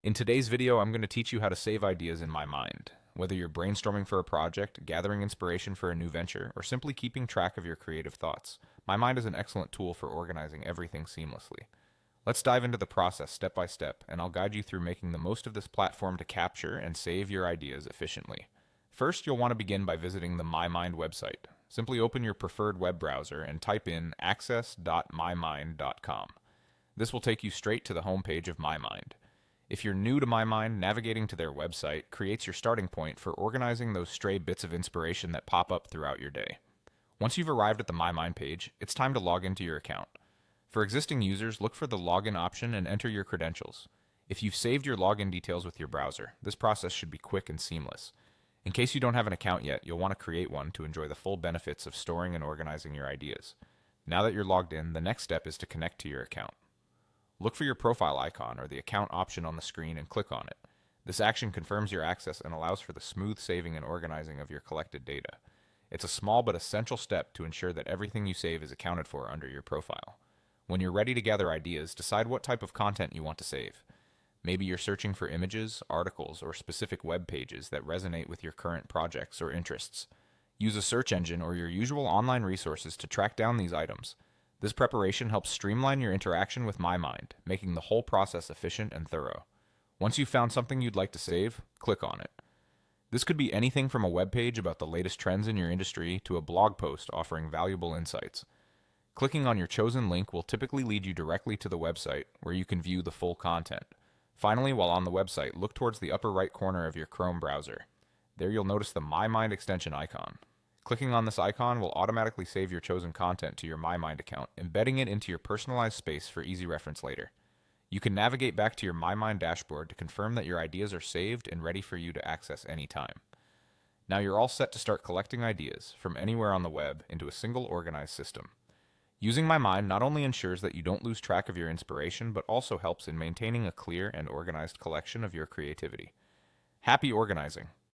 In today's video, I'm going to teach you how to save ideas in Mymind. Whether you're brainstorming for a project, gathering inspiration for a new venture, or simply keeping track of your creative thoughts, Mymind is an excellent tool for organizing everything seamlessly. Let's dive into the process step by step, and I'll guide you through making the most of this platform to capture and save your ideas efficiently. First, you'll want to begin by visiting the Mymind website. Simply open your preferred web browser and type in access.mymind.com. This will take you straight to the homepage of Mymind. If you're new to Mymind, navigating to their website creates your starting point for organizing those stray bits of inspiration that pop up throughout your day. Once you've arrived at the Mymind page, it's time to log into your account. For existing users, look for the login option and enter your credentials. If you've saved your login details with your browser, this process should be quick and seamless. In case you don't have an account yet, you'll want to create one to enjoy the full benefits of storing and organizing your ideas. Now that you're logged in, the next step is to connect to your account. Look for your profile icon or the account option on the screen and click on it. This action confirms your access and allows for the smooth saving and organizing of your collected data. It's a small but essential step to ensure that everything you save is accounted for under your profile. When you're ready to gather ideas, decide what type of content you want to save. Maybe you're searching for images, articles, or specific web pages that resonate with your current projects or interests. Use a search engine or your usual online resources to track down these items. This preparation helps streamline your interaction with Mymind, making the whole process efficient and thorough. Once you've found something you'd like to save, click on it. This could be anything from a web page about the latest trends in your industry to a blog post offering valuable insights. Clicking on your chosen link will typically lead you directly to the website, where you can view the full content. Finally, while on the website, look towards the upper right corner of your Chrome browser. There you'll notice the Mymind extension icon. Clicking on this icon will automatically save your chosen content to your Mymind account, embedding it into your personalized space for easy reference later. You can navigate back to your Mymind dashboard to confirm that your ideas are saved and ready for you to access anytime. Now you're all set to start collecting ideas from anywhere on the web into a single organized system. Using Mymind not only ensures that you don't lose track of your inspiration, but also helps in maintaining a clear and organized collection of your creativity. Happy organizing!